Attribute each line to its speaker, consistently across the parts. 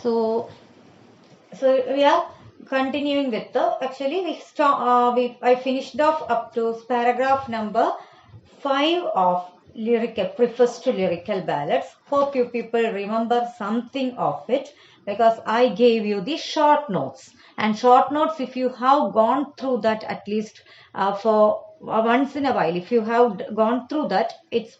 Speaker 1: So, we are continuing with the, actually I finished off up to paragraph number 5 of lyrical, preface to lyrical ballads. Hope you people remember something of it, because I gave you the short notes. And short notes, if you have gone through that at least for once in a while, if you have gone through that, it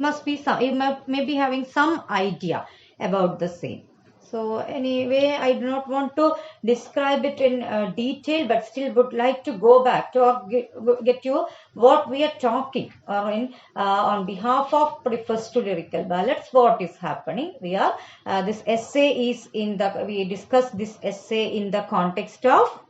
Speaker 1: must be some, you may be having some idea about the same. So anyway, I do not want to describe it in detail, but still would like to go back to get you what we are talking, or on behalf of Preface to Lyrical Ballads, what is happening. We are this essay is in the, we discussed this essay in the context of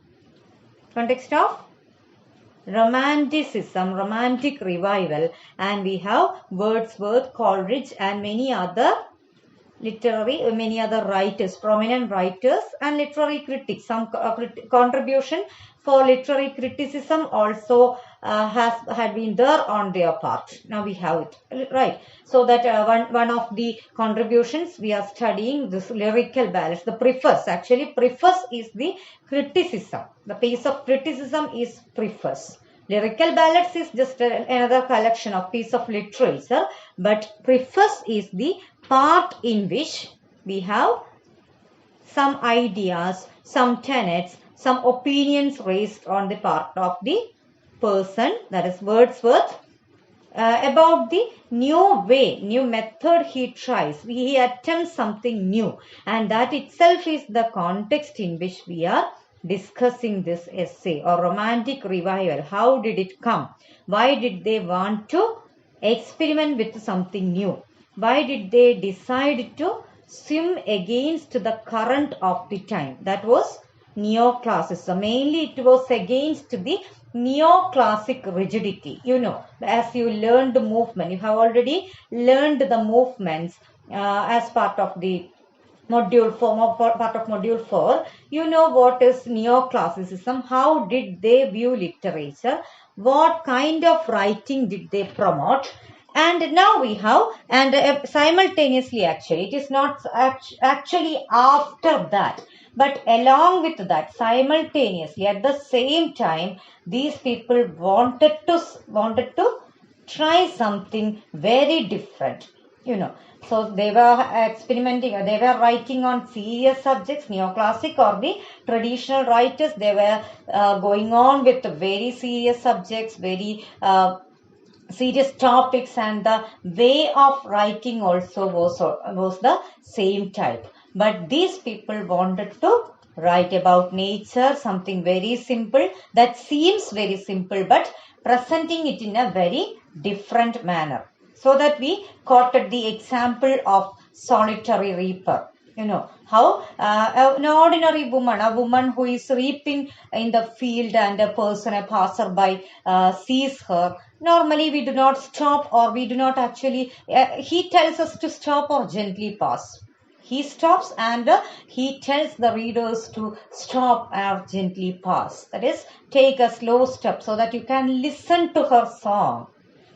Speaker 1: Romanticism, romantic revival, and we have Wordsworth, Coleridge, and many other writers, prominent writers and literary critics. Some contribution for literary criticism also had been there on their part. Now we have it, right? So that one of the contributions we are studying this lyrical ballads, the preface. Actually, preface is the criticism. The piece of criticism is preface. Lyrical ballads is just another collection of piece of literature, but preface is the part in which we have some ideas, some tenets, some opinions raised on the part of the person, that is Wordsworth, about the new way, new method he tries. He attempts something new, and that itself is the context in which we are discussing this essay, or romantic revival. How did it come? Why did they want to experiment with something new? Why did they decide to swim against the current of the time? That was neoclassicism. Mainly it was against the neoclassic rigidity. You know, as you learned the movement, you have already learned the movements as part of the module 4, part of module 4. You know what is neoclassicism, how did they view literature, what kind of writing did they promote. And now we have, and simultaneously, actually, it is not actually after that, but along with that, simultaneously, at the same time, these people wanted to try something very different, you know. So they were experimenting, they were writing on serious subjects, neoclassic or the traditional writers, they were going on with very serious subjects, very serious topics, and the way of writing also was the same type. But these people wanted to write about nature, something very simple, that seems very simple, but presenting it in a very different manner. So that we quoted the example of Solitary Reaper. You know, how an ordinary woman, a woman who is reaping in the field, and a passerby sees her. Normally we do not stop, or we do not actually, he tells us to stop or gently pass. He stops, and he tells the readers to stop or gently pass. That is, take a slow step so that you can listen to her song.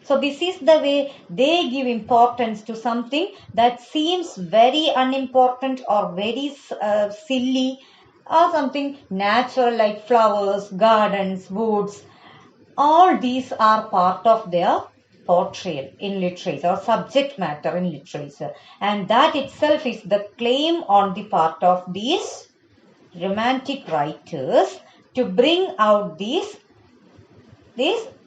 Speaker 1: So this is the way they give importance to something that seems very unimportant or very silly, or something natural like flowers, gardens, woods. All these are part of their portrayal in literature, or subject matter in literature. And that itself is the claim on the part of these romantic writers to bring out this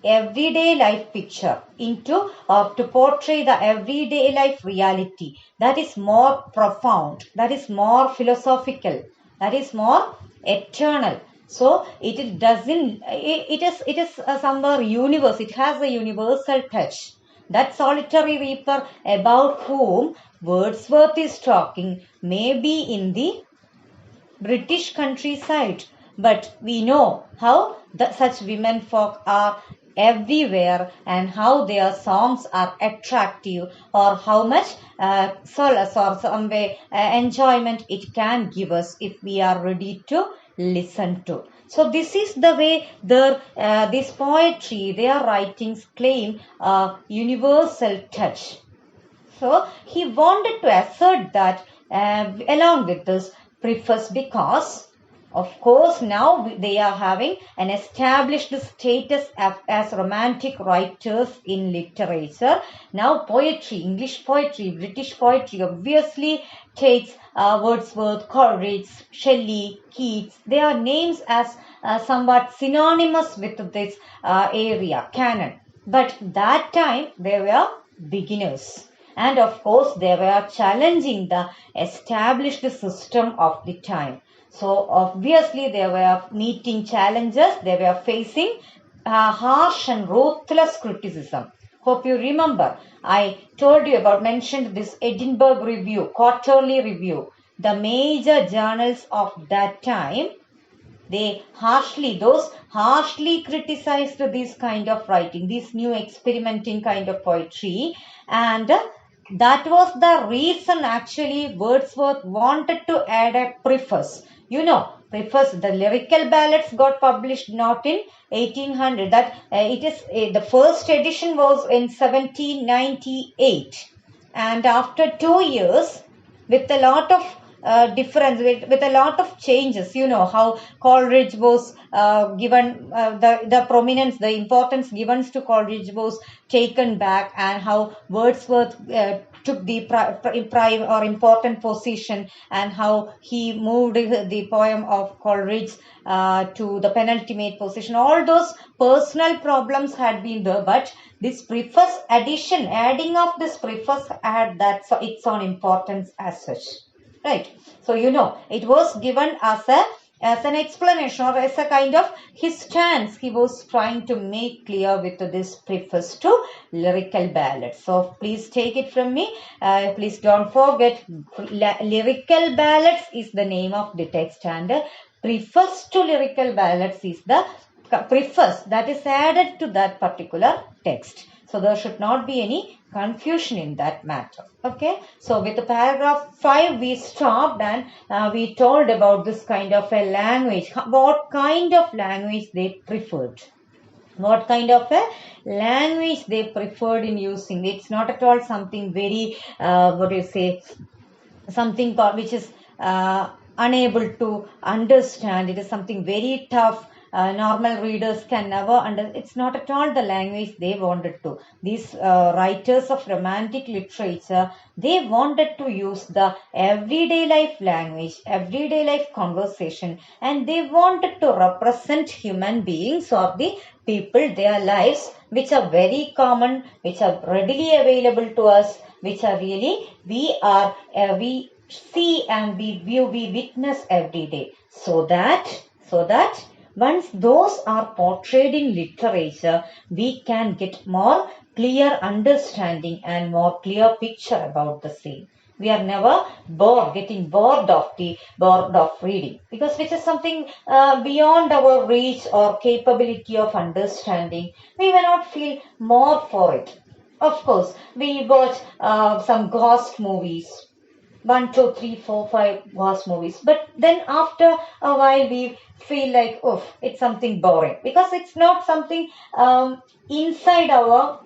Speaker 1: everyday life picture into, or to portray the everyday life reality that is more profound, that is more philosophical, that is more eternal. So it is somewhere universe. It has a universal touch. That Solitary Reaper about whom Wordsworth is talking may be in the British countryside, but we know how such women folk are everywhere, and how their songs are attractive, or how much solace or some way enjoyment it can give us if we are ready to listen to. So this is the way this poetry, their writings claim a universal touch. So he wanted to assert that along with this preface, because of course now they are having an established status as romantic writers in literature. Now poetry, English poetry, British poetry obviously takes Wordsworth, Coleridge, Shelley, Keats. They are names as somewhat synonymous with this area, canon. But that time they were beginners. And of course, they were challenging the established system of the time. So obviously, they were meeting challenges. They were facing harsh and ruthless criticism. Hope you remember. I told you about, mentioned this Edinburgh Review, Quarterly Review. The major journals of that time, those harshly criticized this kind of writing, this new experimenting kind of poetry, and that was the reason actually Wordsworth wanted to add a preface. Preface, the lyrical ballads got published not in 1800. That it is the first edition was in 1798, and after 2 years, with a lot of difference, with a lot of changes. How Coleridge was given the prominence, the importance given to Coleridge was taken back, and how Wordsworth took the prime or important position, and how he moved the poem of Coleridge to the penultimate position. All those personal problems had been there, but this preface addition, adding of this preface had that its own importance as such. Right. So, it was given as an explanation, or as a kind of his stance he was trying to make clear with this preface to Lyrical Ballads. So, please take it from me. Please don't forget, Lyrical Ballads is the name of the text, and preface to Lyrical Ballads is the preface that is added to that particular text. So there should not be any confusion in that matter. Okay. So with the paragraph 5 we stopped, and we told about this kind of a language. What kind of language they preferred. What kind of a language they preferred in using. It's not at all something very, something which is unable to understand. It is something very tough. Normal readers can never understand. It's not at all the language they wanted to. These writers of romantic literature, they wanted to use the everyday life language, everyday life conversation, and they wanted to represent human beings or the people, their lives, which are very common, which are readily available to us, which are really, we see and we view, we witness every day. So that once those are portrayed in literature, we can get more clear understanding and more clear picture about the same. We are never getting bored of reading, because which is something beyond our reach or capability of understanding. We may not feel more for it. Of course, we watch some ghost movies. 1, 2, 3, 4, 5 ghost movies. But then after a while we feel like, oh, it's something boring, because it's not something inside our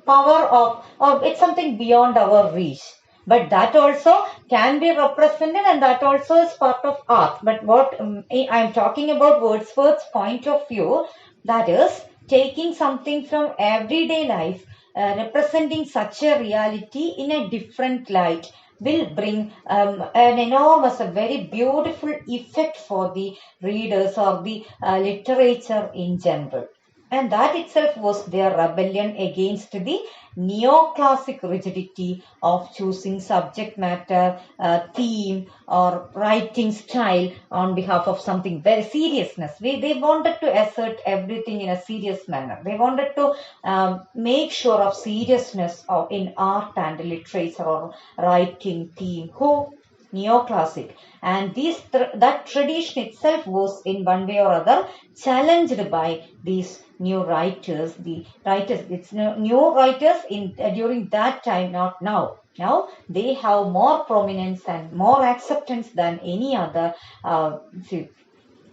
Speaker 1: power of, or it's something beyond our reach. But that also can be represented, and that also is part of art. But what I'm talking about Wordsworth's point of view, that is taking something from everyday life, representing such a reality in a different light, will bring an enormous, a very beautiful effect for the readers or the literature in general. And that itself was their rebellion against the neoclassic rigidity of choosing subject matter, theme, or writing style on behalf of something very seriousness. They wanted to assert everything in a serious manner. They wanted to make sure of seriousness in art and literature or writing theme. Neoclassic, and that tradition itself was in one way or other challenged by these new writers. It's new writers during that time, not now. Now they have more prominence and more acceptance than any other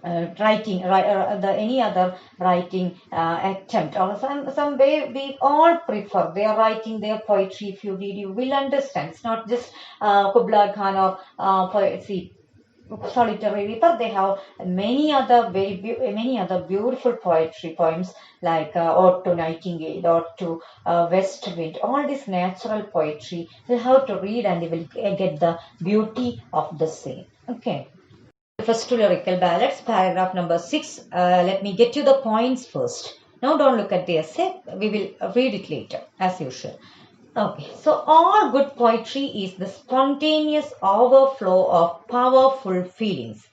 Speaker 1: any other writing attempt, or some way we all prefer their writing, their poetry. If you read, you will understand. It's not just Kublai Khan or poetry. Solitary Reaper, they have many other beautiful poetry poems like Ode to Nightingale, Ode to West Wind. All this natural poetry, you have to read and you will get the beauty of the same. Okay. First to lyrical ballads, paragraph number 6. Let me get you the points first. Now don't look at the essay. We will read it later as usual. Okay, so all good poetry is the spontaneous overflow of powerful feelings.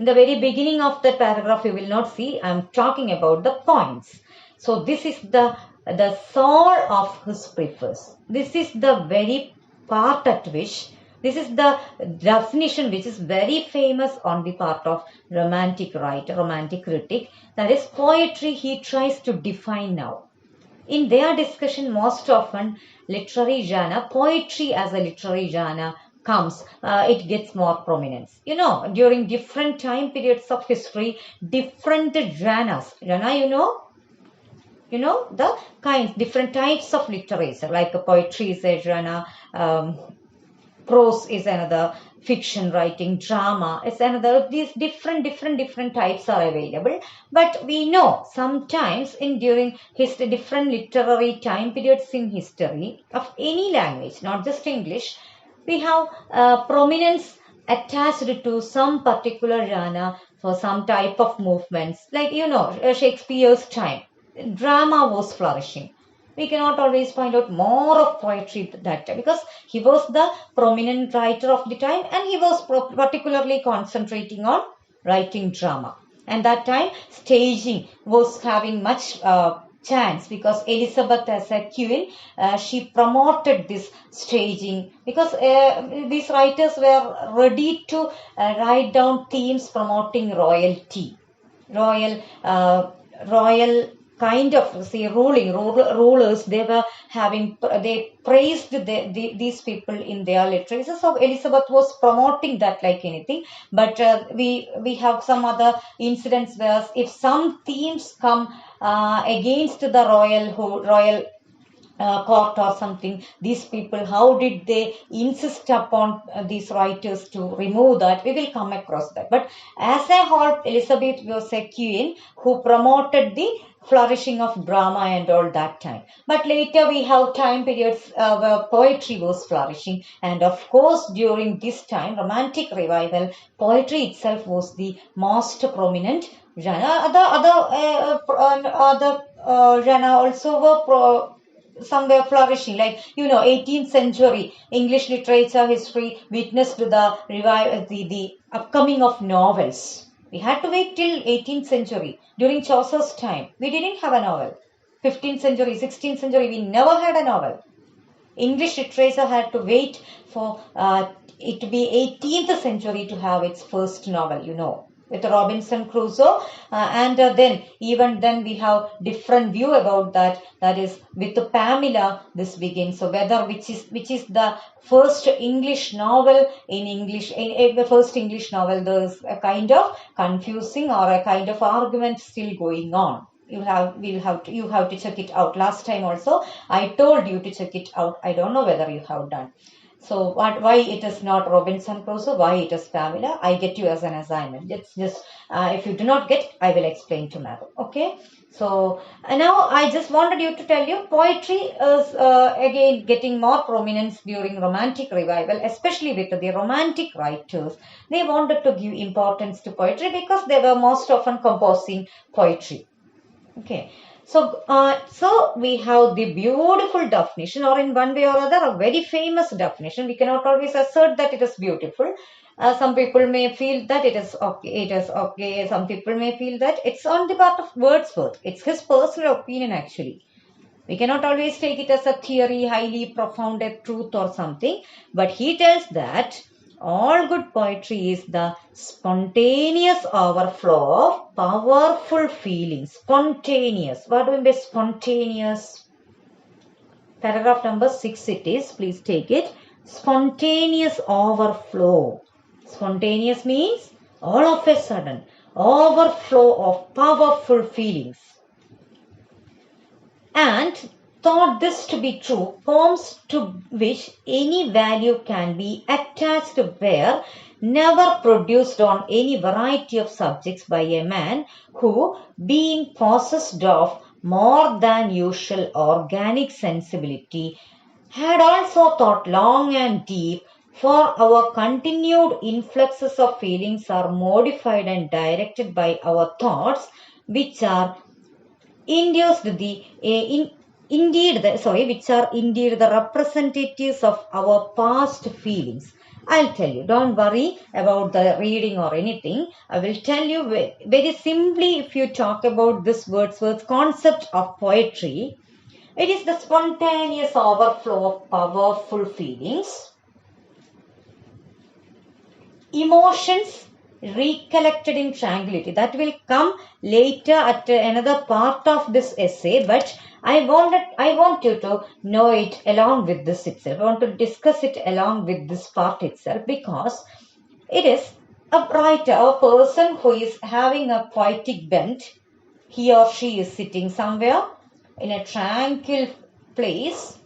Speaker 1: In the very beginning of the paragraph, you will not see, I am talking about the points. So this is the soul of his preface. This is the very part at which, this is the definition which is very famous on the part of romantic writer, romantic critic. That is poetry he tries to define now. In their discussion, most often literary genre, poetry as a literary genre comes, it gets more prominence. You know, during different time periods of history, different genres, the kinds, different types of literature, like poetry is a genre, prose is another, fiction writing, drama is another. These different types are available. But we know sometimes during different literary time periods in history of any language, not just English, we have prominence attached to some particular genre for some type of movements. Like, Shakespeare's time, drama was flourishing. We cannot always find out more of poetry that time because he was the prominent writer of the time and he was particularly concentrating on writing drama. And that time staging was having much chance because Elizabeth as a queen, she promoted this staging because these writers were ready to write down themes promoting royalty, royal kind of rulers. They were they praised these people in their literature. So Elizabeth was promoting that like anything. But we have some other incidents where if some themes come against the royal court or something, these people, how did they insist upon these writers to remove that? We will come across that. But as a whole, Elizabeth was a queen who promoted the flourishing of drama and all that time. But later we have time periods where poetry was flourishing, and of course during this time, romantic revival, poetry itself was the most prominent genre. Other genre also were somewhere flourishing, like 18th century English literature history witnessed the upcoming of novels. We had to wait till 18th century. During Chaucer's time, we didn't have a novel. 15th century, 16th century, we never had a novel. English literature had to wait for it to be 18th century to have its first novel, with Robinson Crusoe, and then we have different view about that. That is, with Pamela this begins. So whether which is the first English novel in English, in the first English novel, there's a kind of confusing or a kind of argument still going on. You have to check it out. Last time also I told you to check it out. I don't know whether you have done. So why it is not Robinson Crusoe, why it is Pamela, I get you as an assignment. It's just, if you do not get, I will explain tomorrow. Okay. So now I just wanted you to tell you, poetry is again getting more prominence during romantic revival, especially with the romantic writers. They wanted to give importance to poetry because they were most often composing poetry. Okay. So we have the beautiful definition, or in one way or other, a very famous definition. We cannot always assert that it is beautiful. Some people may feel that it is okay. Some people may feel that it's on the part of Wordsworth. It's his personal opinion actually. We cannot always take it as a theory, highly profound truth or something. But he tells that all good poetry is the spontaneous overflow of powerful feelings. Spontaneous. What do we mean by spontaneous? Paragraph number 6 it is. Please take it. Spontaneous overflow. Spontaneous means all of a sudden, overflow of powerful feelings. And thought this to be true, poems to which any value can be attached were never produced on any variety of subjects by a man who, being possessed of more than usual organic sensibility, had also thought long and deep, for our continued influxes of feelings are modified and directed by our thoughts, which are induced which are indeed the representatives of our past feelings. I'll tell you, don't worry about the reading or anything. I will tell you very simply. If you talk about this Wordsworth's concept of poetry, it is the spontaneous overflow of powerful feelings, emotions recollected in tranquility. That will come later at another part of this essay, but I want you to know it along with this itself. I want to discuss it along with this part itself, because it is a writer, a person who is having a poetic bent. He or she is sitting somewhere in a tranquil place,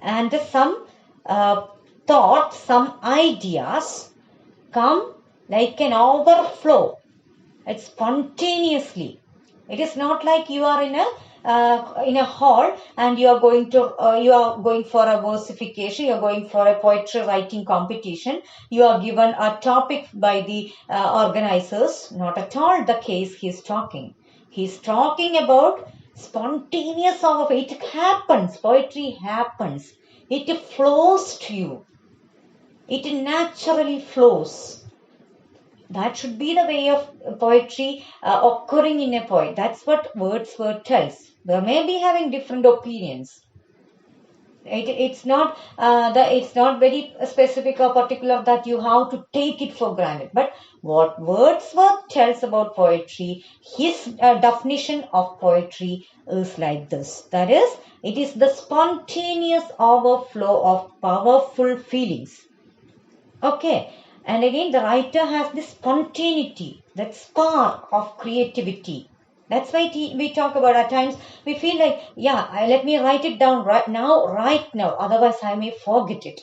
Speaker 1: and some thoughts, some ideas come like an overflow. It's spontaneously. It is not like you are in a hall and you are going for a versification, you are going for a poetry writing competition. You are given a topic by the organizers. Not at all the case he is talking. He is talking about spontaneous of it happens. Poetry happens. It flows to you. It naturally flows. That should be the way of poetry occurring in a poet. That's what Wordsworth tells. They may be having different opinions. It's not very specific or particular that you have to take it for granted. But what Wordsworth tells about poetry, his definition of poetry is like this. That is, it is the spontaneous overflow of powerful feelings. Okay. And again, the writer has this spontaneity, that spark of creativity. That's why we talk about, at times we feel like, let me write it down right now, otherwise I may forget it.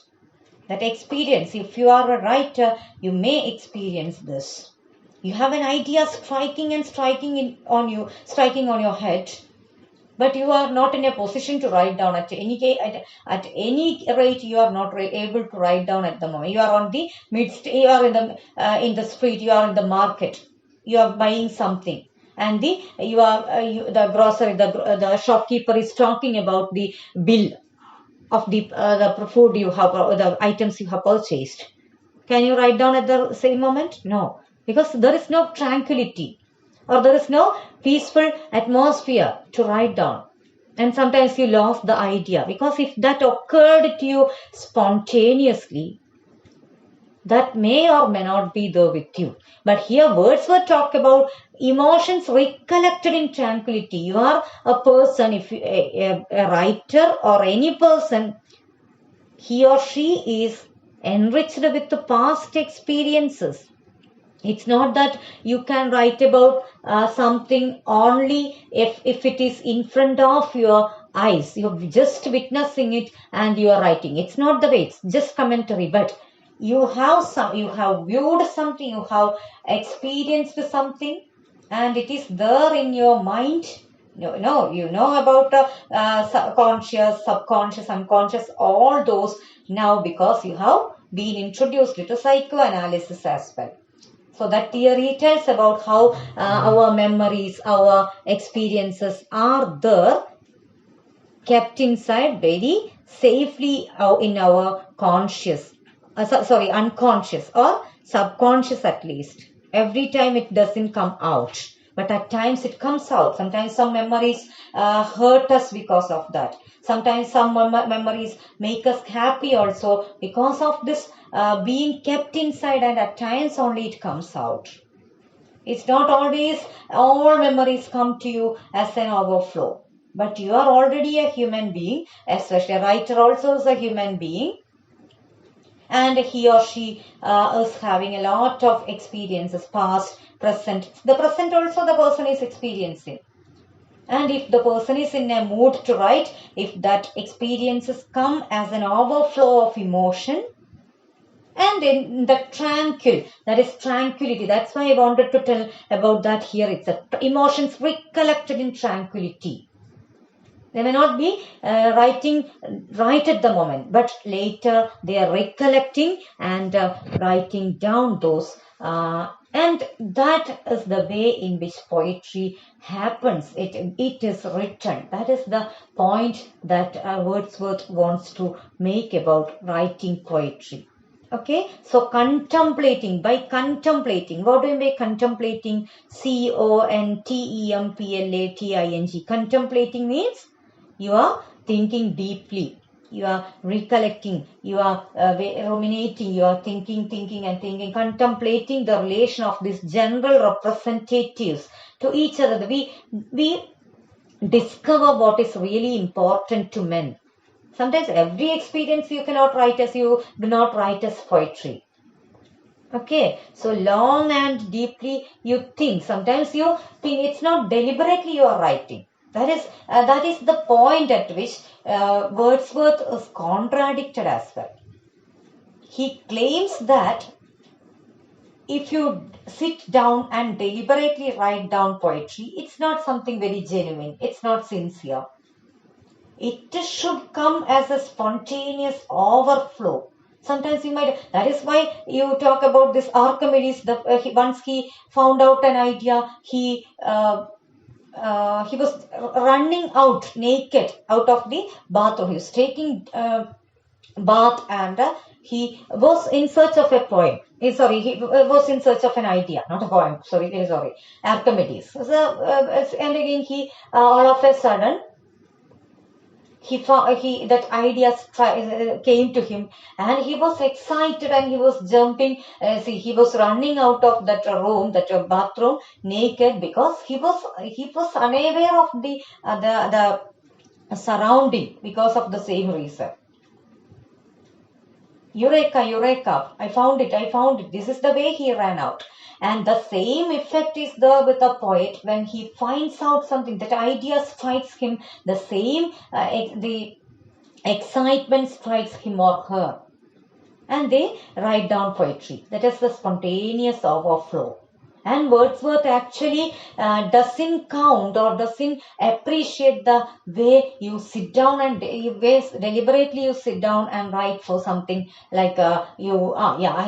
Speaker 1: That experience, if you are a writer, you may experience this. You have an idea striking on your head, but you are not in a position to write down. At any rate, you are not able to write down at the moment. You are on the midst. You are in the street. You are in the market. You are buying something, and the grocery, the shopkeeper is talking about the bill of the food you have, the items you have purchased. Can you write down at the same moment? No, because there is no tranquility, or there is no peaceful atmosphere to write down. And sometimes you lost the idea, because if that occurred to you spontaneously, that may or may not be there with you. But here Wordsworth talk about emotions recollected in tranquility. You are a person, if you, a writer or any person, he or she is enriched with the past experiences. It's not that you can write about something only if it is in front of your eyes. You're just witnessing it and you are writing. It's not the way. It's just commentary. But you have viewed something, you have experienced something, and it is there in your mind. You know about conscious, subconscious, unconscious, all those now, because you have been introduced to psychoanalysis as well. So that theory tells about how our memories, our experiences are there, kept inside very safely in our unconscious or subconscious at least. Every time it doesn't come out, but at times it comes out. Sometimes some memories hurt us because of that. Sometimes some memories make us happy also because of this being kept inside, and at times only it comes out. It's not always all memories come to you as an overflow. But you are already a human being, especially a writer also is a human being. and he or she is having a lot of experiences, past, present. The present also the person is experiencing. And if the person is in a mood to write, if that experiences come as an overflow of emotion, and in the tranquil, that is tranquility. That's why I wanted to tell about that here. It's emotions recollected in tranquility. They may not be writing right at the moment, but later they are recollecting and writing down those. And that is the way in which poetry happens. It is written. That is the point that Wordsworth wants to make about writing poetry. Okay, so contemplating, by contemplating, what do you mean by contemplating? Contemplating. Contemplating means you are thinking deeply, you are recollecting, you are ruminating, you are thinking and thinking, contemplating the relation of these general representatives to each other. We discover what is really important to men. Sometimes every experience you cannot write as you do not write as poetry. Okay, so long and deeply you think. Sometimes you think it's not deliberately you are writing. That is the point at which Wordsworth is contradicted as well. He claims that if you sit down and deliberately write down poetry, it's not something very genuine. It's not sincere. It should come as a spontaneous overflow. Sometimes you might, that is why you talk about this Archimedes, once he found out an idea, he was running out naked out of the bathroom. He was taking bath, and he was in search of a poem. He was in search of an idea, not a poem. Archimedes. And again he all of a sudden that idea came to him, and he was excited and he was jumping. He was running out of that room, that bathroom, naked, because he was unaware of the surrounding because of the same reason. Eureka! I found it. This is the way he ran out. And the same effect is there with a poet when he finds out something, that idea strikes him, the same, the excitement strikes him or her. And they write down poetry. That is the spontaneous overflow. And Wordsworth actually doesn't count or doesn't appreciate the way you sit down and deliberately you sit down and write for something like I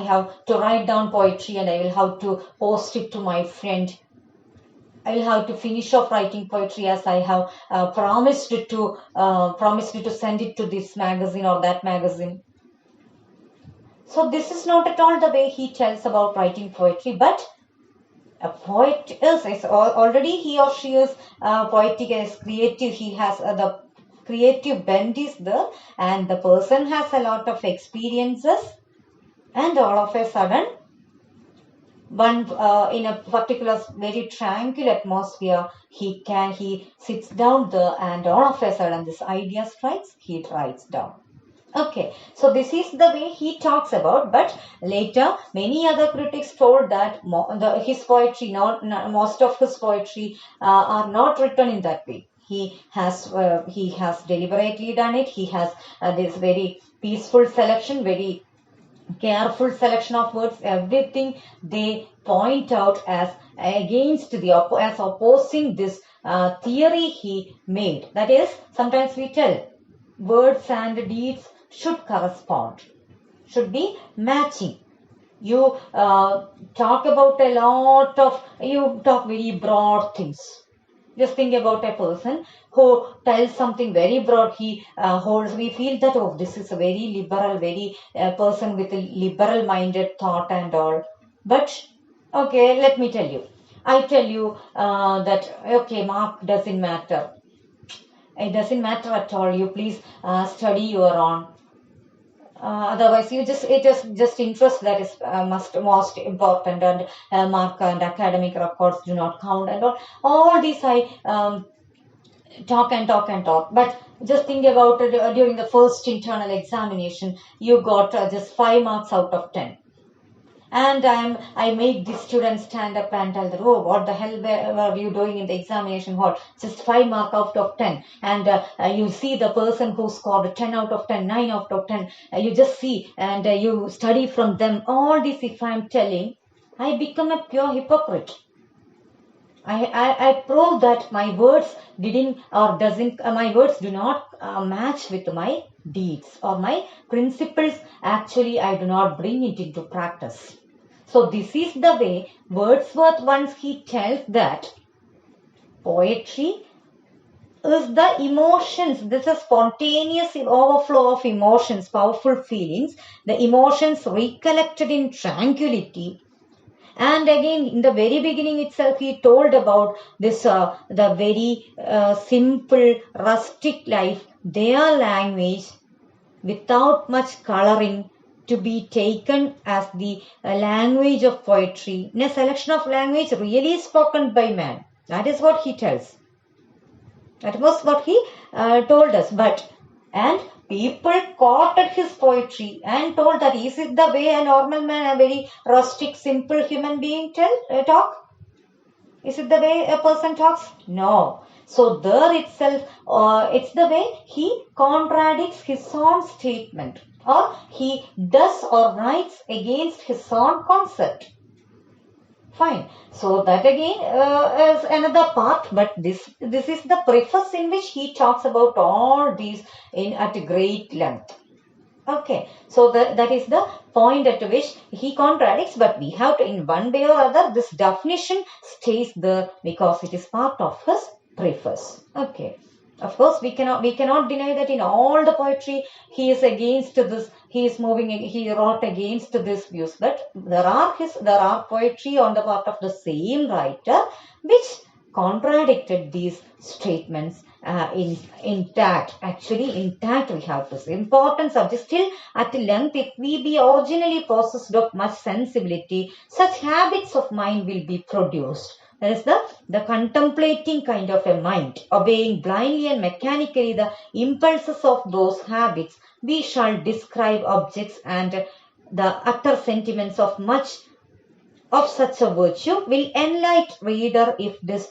Speaker 1: have to write down poetry and I will have to post it to my friend. I will have to finish off writing poetry as I have promised to send it to this magazine or that magazine. So this is not at all the way he tells about writing poetry, but a poet is already he or she is poetic, is creative. He has the creative bent is there, and the person has a lot of experiences, and all of a sudden, one in a particular very tranquil atmosphere, he sits down there, and all of a sudden this idea strikes. He writes down. Okay, so this is the way he talks about, but later many other critics told that his poetry, most of his poetry are not written in that way. He has deliberately done it. He has this very peaceful selection, very careful selection of words. Everything they point out as against as opposing this theory he made. That is, sometimes we tell words and deeds should correspond, should be matching. You talk about you talk very broad things. Just think about a person who tells something very broad. We feel that, this is a very liberal, very person with a liberal minded thought and all. But, okay, let me tell you. I tell you that, okay, mark doesn't matter. It doesn't matter at all. You please study your own. Otherwise, it is just interest that is most important, and mark and academic records do not count, and all these talk and talk and talk. But just think about it, during the first internal examination, you got just 5 marks out of 10. And I make the students stand up and tell them, oh, what the hell were you doing in the examination hall? Just 5 mark out of 10. And you see the person who scored 10 out of 10, 9 out of 10. You just see and you study from them. All this, if I'm telling, I become a pure hypocrite. I prove that my words my words do not match with my deeds, or my principles. Actually, I do not bring it into practice. So this is the way Wordsworth once he tells that poetry is the emotions. This is spontaneous overflow of emotions, powerful feelings, the emotions recollected in tranquility. And again, in the very beginning itself, he told about this, the very simple, rustic life, their language, without much coloring, to be taken as the language of poetry, in a selection of language really spoken by man. That is what he tells. That was what he told us. And people quoted his poetry and told that, is it the way a normal man, a very rustic, simple human being talk? Is it the way a person talks? No. So there itself, it's the way he contradicts his own statement, or he does or writes against his own concept. Fine. So that again is another part, but this is the preface in which he talks about all these at great length. Okay, so that is the point at which he contradicts, but we have to, in one way or other, this definition stays there because it is part of his preface. Okay. Of course, we cannot deny that in all the poetry he is against this. He wrote against these views. But there are poetry on the part of the same writer which contradicted these statements intact. Actually, intact, we have to say. Important subject, still at length, if we be originally possessed of much sensibility, such habits of mind will be produced. That is the contemplating kind of a mind, obeying blindly and mechanically the impulses of those habits. We shall describe objects, and the utter sentiments of much of such a virtue will enlighten reader if these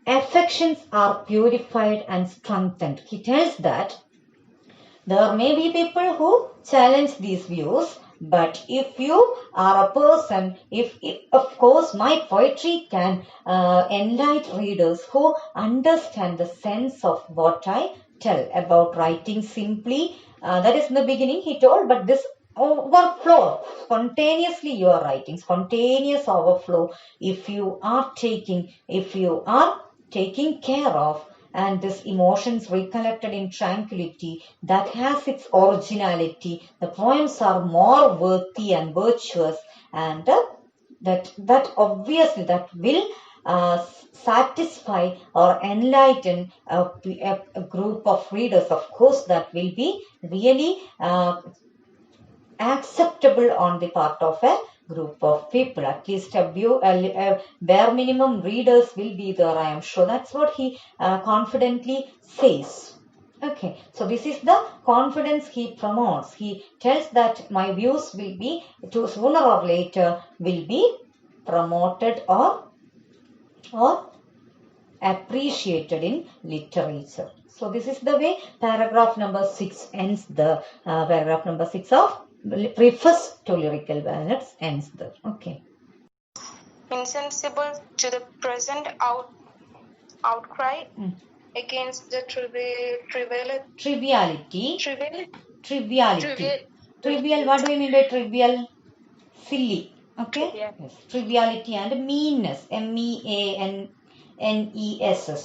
Speaker 1: affections are purified and strengthened. He tells that there may be people who challenge these views, but if you are a person, if of course my poetry can enlighten readers who understand the sense of what I tell about writing simply. That is in the beginning he told, but this overflow, spontaneously you are writing, spontaneous overflow, if you are taking care of, and this emotions recollected in tranquility, that has its originality. The poems are more worthy and virtuous, and that obviously that will satisfy or enlighten a group of readers. Of course, that will be really acceptable on the part of a group of people. At least a bare minimum readers will be there, I am sure. That's what he confidently says. Okay, so this is the confidence he promotes. He tells that my views will be, sooner or later, will be promoted or appreciated in literature. So this is the way paragraph number 6 ends. The paragraph number 6 of Preface to Lyrical Ballads ends there. Okay.
Speaker 2: Insensible to the present outcry against the triviality.
Speaker 1: Trivial. What do you mean by trivial? Silly. Okay.
Speaker 2: Yeah.
Speaker 1: Yes. Triviality and meanness. MEANNESS.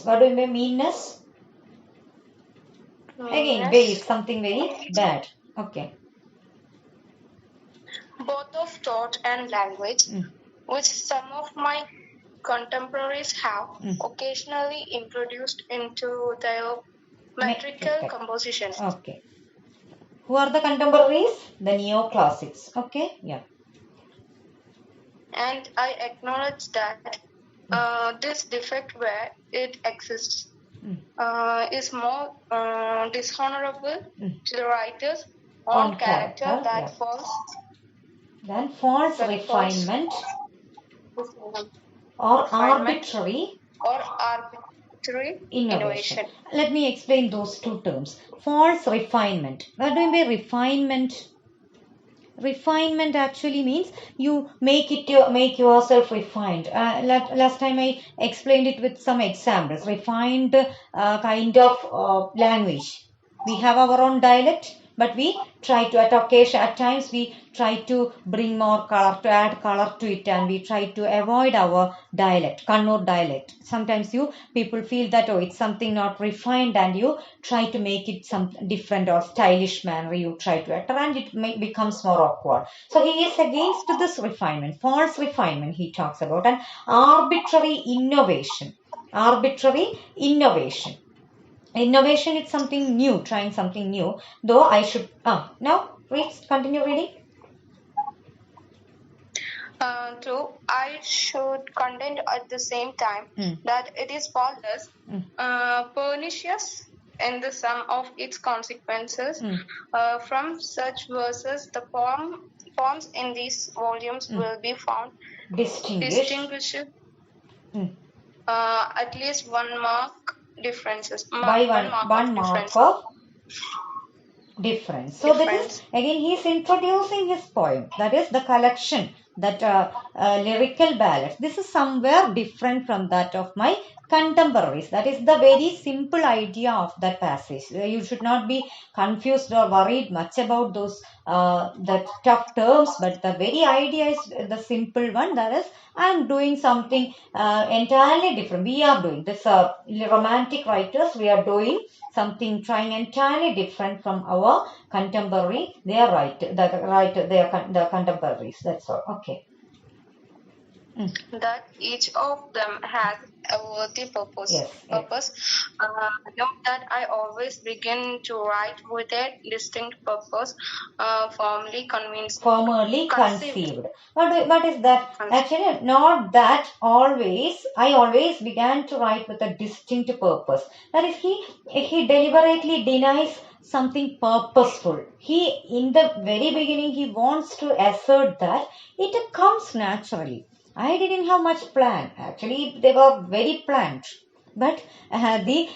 Speaker 1: What do you mean by meanness? Again, very something very bad. Okay.
Speaker 2: Both of thought and language, which some of my contemporaries have occasionally introduced into their metrical compositions.
Speaker 1: Okay. Who are the contemporaries? The neoclassics. Okay. Yeah.
Speaker 2: And I acknowledge that this defect where it exists. is more dishonorable to the writer's own character that false.
Speaker 1: Then false refinement or arbitrary innovation. Let me explain those two terms. False refinement. What do you mean by refinement? Refinement actually means you make yourself refined. Last time I explained it with some examples. Refined kind of language. We have our own dialect, but we try to at times we try to bring more color, to add color to it, and we try to avoid our dialect, Kannur dialect. Sometimes people feel that it's something not refined, and you try to make it some different or stylish manner. You try to enter, and it becomes more awkward. So he is against this refinement, false refinement. He talks about an arbitrary innovation. Arbitrary innovation. Innovation is something new, trying something new. Though I should now continue reading.
Speaker 2: I should contend at the same time that it is faultless, pernicious in the sum of its consequences. From such verses, the poems in these volumes will be found distinguished at least 1 mark differences.
Speaker 1: By one mark of difference. So this is again he is introducing his poem, that is the collection, that lyrical ballads. This is somewhere different from that of my contemporaries. That is the very simple idea of that passage. You should not be confused or worried much about those the tough terms, but the very idea is the simple one. That is, I am doing something entirely different. We are doing this romantic writers. We are doing something, trying entirely different from our contemporary. They are the contemporaries. That's all. Okay.
Speaker 2: That each of them has a worthy purpose. Note that I always begin to write with a distinct purpose, formerly conceived.
Speaker 1: What is that? Actually, not that always. I always began to write with a distinct purpose. That is, he deliberately denies something purposeful. In the very beginning, he wants to assert that it comes naturally. I didn't have much plan. Actually, they were very planned. But the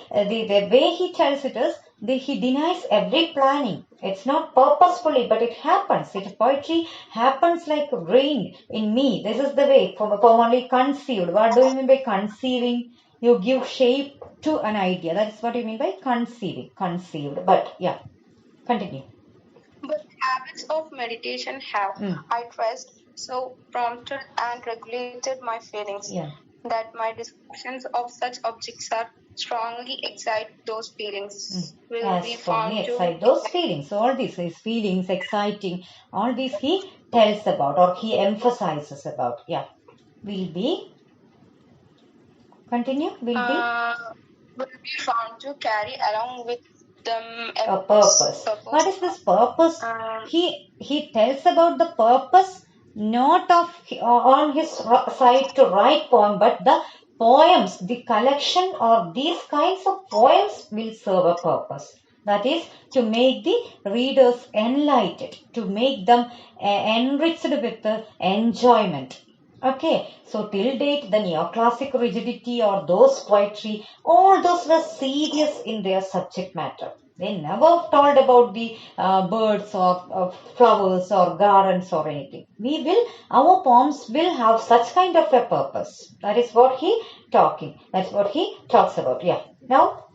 Speaker 1: way he tells it is, he denies every planning. It's not purposefully, but it happens. Poetry happens like rain in me. This is the way, formerly conceived. What do you mean by conceiving? You give shape to an idea. That's what you mean by conceiving. Conceived. But yeah, continue.
Speaker 2: But habits of meditation have, I trust, so prompted and regulated my feelings that my descriptions of such objects are strongly excite those feelings. Will be found to
Speaker 1: excite those feelings. All these his feelings, exciting. All these he tells about or he emphasizes about. Yeah, will be. Continue. Will
Speaker 2: be found to carry along with them
Speaker 1: a purpose. What is this purpose? He tells about the purpose, not on his side to write poem, but the poems, the collection or these kinds of poems will serve a purpose. That is to make the readers enlightened, to make them enriched with the enjoyment. Okay, so till date, the neoclassic rigidity or those poetry, all those were serious in their subject matter. They never told about the birds or flowers or gardens or anything. Our poems will have such kind of a purpose. That is what that's what he talks about. Yeah. Now,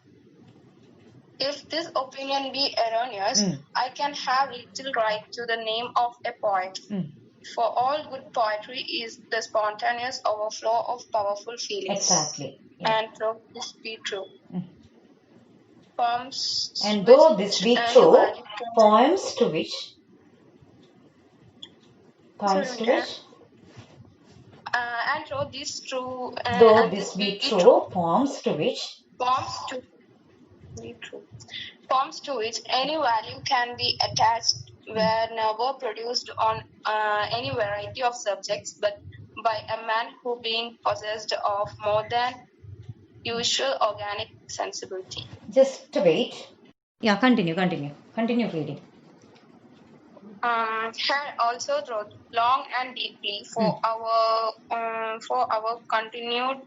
Speaker 2: if this opinion be erroneous, I can have little right to the name of a poet. For all good poetry is the spontaneous overflow of powerful feelings.
Speaker 1: Exactly.
Speaker 2: Yeah. And though this be true. Poems
Speaker 1: and though this be true, poems to which? Poems to which?
Speaker 2: And though this true.
Speaker 1: Though this be true, poems to which?
Speaker 2: Poems to be true. Poems to which any value can be attached were never produced on any variety of subjects, but by a man who, being possessed of more than usual organic sensibility.
Speaker 1: Just wait. Yeah, continue reading.
Speaker 2: Had also thought long and deeply for our continued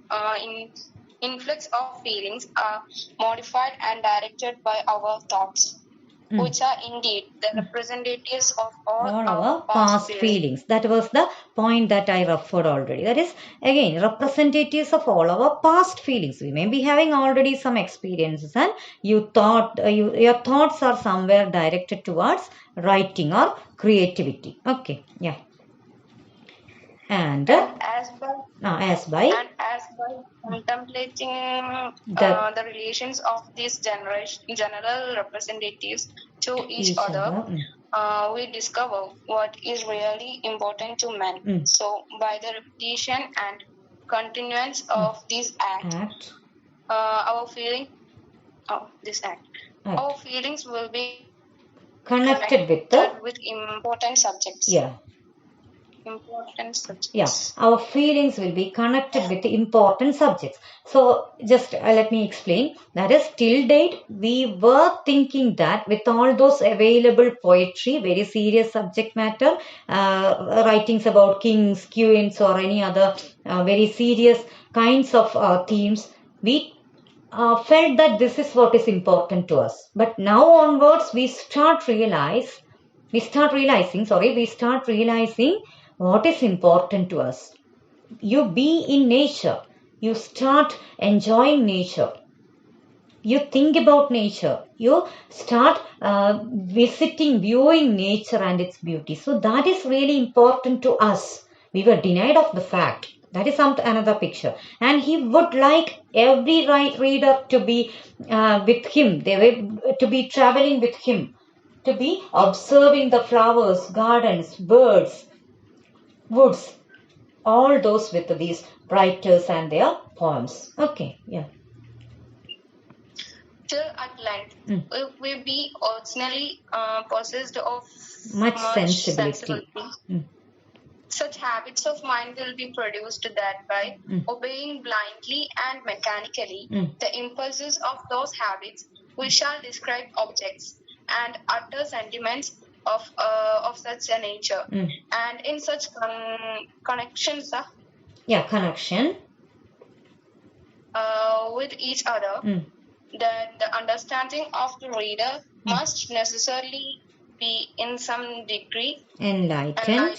Speaker 2: influx of feelings are modified and directed by our thoughts, which are indeed the representatives of all our past
Speaker 1: feelings. That was the point that I referred already. That is, again, representatives of all our past feelings. We may be having already some experiences, and you thought your thoughts are somewhere directed towards writing or creativity. Okay, yeah. And
Speaker 2: as by contemplating the relations of these general representatives to each other, we discover what is really important to men. So, by the repetition and continuance of this act, our feelings will be connected with important subjects.
Speaker 1: Yeah. Yeah, our feelings will be connected with the important subjects. So just let me explain. That is, till date we were thinking that with all those available poetry, very serious subject matter, writings about kings, queens, or any other very serious kinds of themes, we felt that this is what is important to us. But now onwards we start realizing what is important to us. You be in nature. You start enjoying nature. You think about nature. You start viewing nature and its beauty. So that is really important to us. We were denied of the fact. That is another picture. And he would like every reader to be with him. They were to be traveling with him. To be observing the flowers, gardens, birds, woods, all those with these writers and their poems. Okay, yeah.
Speaker 2: Till at length, we be originally possessed of
Speaker 1: much sensibility.
Speaker 2: Such habits of mind will be produced that by obeying blindly and mechanically the impulses of those habits, we shall describe objects and utter sentiments of such a nature. And in such connections,
Speaker 1: connection
Speaker 2: with each other, that the understanding of the reader must necessarily be in some degree enlightened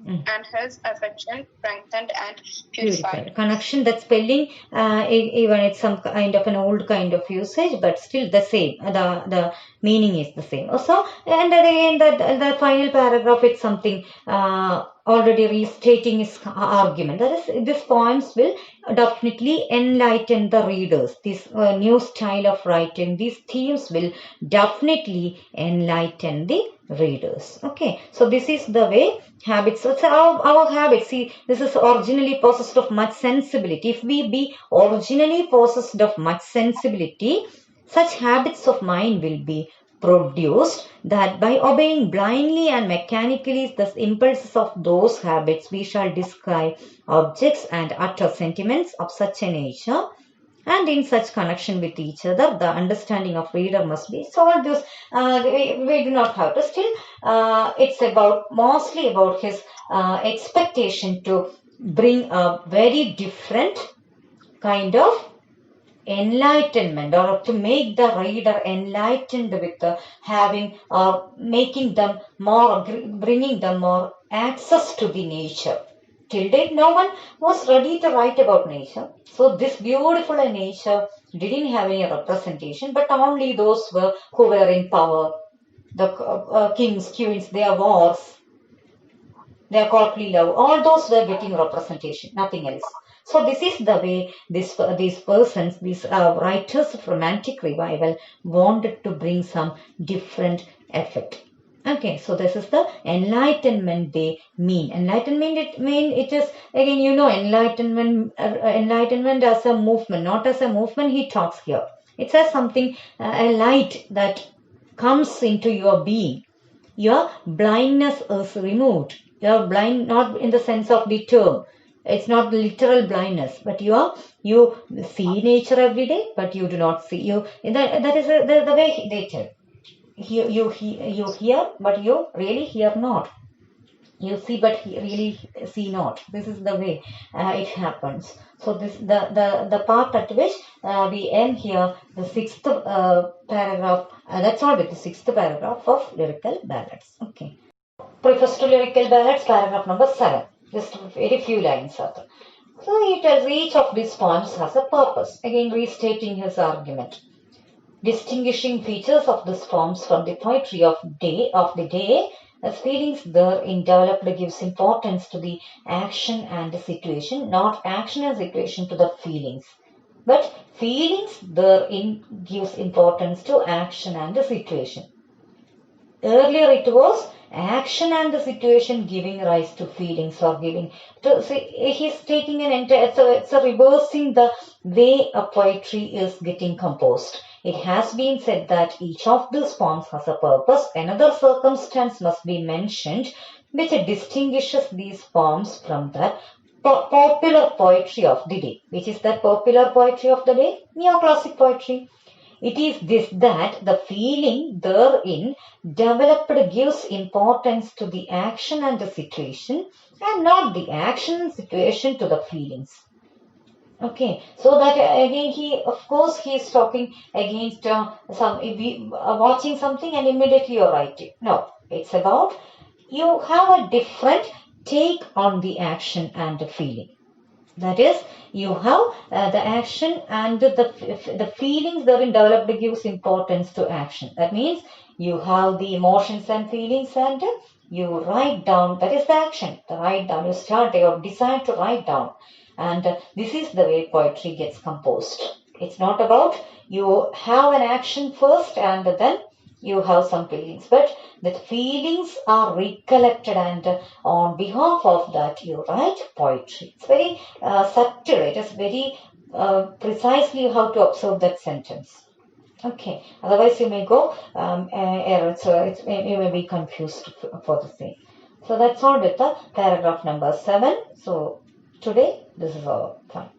Speaker 2: and his affection strengthened and purified.
Speaker 1: Connection, that spelling, even it's some kind of an old kind of usage, but still the same. The meaning is the same. Also, and again, the final paragraph, it's something already restating his argument. That is, these poems will definitely enlighten the readers. This new style of writing, these themes will definitely enlighten the readers. Okay, so this is the way habits. So our habits. See, this is originally possessed of much sensibility. If we be originally possessed of much sensibility, such habits of mind will be produced, that by obeying blindly and mechanically the impulses of those habits, we shall describe objects and utter sentiments of such a nature. And in such connection with each other, the understanding of reader must be. So all this we do not have to. Still, it's mostly about his expectation to bring a very different kind of enlightenment, or to make the reader enlightened with having or making them more, bringing them more access to the nature. Till date, no one was ready to write about nature. So this beautiful nature didn't have any representation, but only those who were in power, the kings, queens, their wars, their courtly love, all those were getting representation, nothing else. So this is the way these persons, these writers of romantic revival wanted to bring some different effect. Okay, so this is the enlightenment they mean. Enlightenment, it is, again, enlightenment as a movement, not as a movement he talks here. It's as something, a light that comes into your being. Your blindness is removed. You are blind, not in the sense of the term. It's not literal blindness, but you see nature every day, but you do not see. That is the way they tell. You hear, but you really hear not. You see, but really see not. This is the way it happens. So this the part at which we end here, the sixth paragraph. That's all with the sixth paragraph of Lyrical Ballads. Okay. Preface to Lyrical Ballads, paragraph number 7. Just very few lines further. So he tells each of these poems has a purpose. Again, restating his argument. Distinguishing features of these poems from the poetry of the day, as feelings therein developed gives importance to the action and the situation, not action and situation to the feelings. But feelings therein gives importance to action and the situation. Earlier it was action and the situation giving rise to feelings or giving to see, he's taking an entire, it's a reversing the way a poetry is getting composed. It has been said that each of these poems has a purpose. Another circumstance must be mentioned which distinguishes these poems from the popular poetry of the day. Which is that popular poetry of the day? Neoclassic poetry. It is this that the feeling therein developed gives importance to the action and the situation, and not the action and situation to the feelings. Okay, so that again he is talking against watching something and immediately you write it. No, it's about you have a different take on the action and the feeling. That is, you have the action and the feelings therein developed gives importance to action. That means you have the emotions and feelings and you write down. That is the action. The write down. You start or decide to write down. And this is the way poetry gets composed. It's not about you have an action first and then you have some feelings, but the feelings are recollected and on behalf of that you write poetry. It's very subtle. It is very precisely you have to observe that sentence. Okay, otherwise you may go error, so you may be confused for the same. So that's all with the paragraph number 7. So today this is all fine.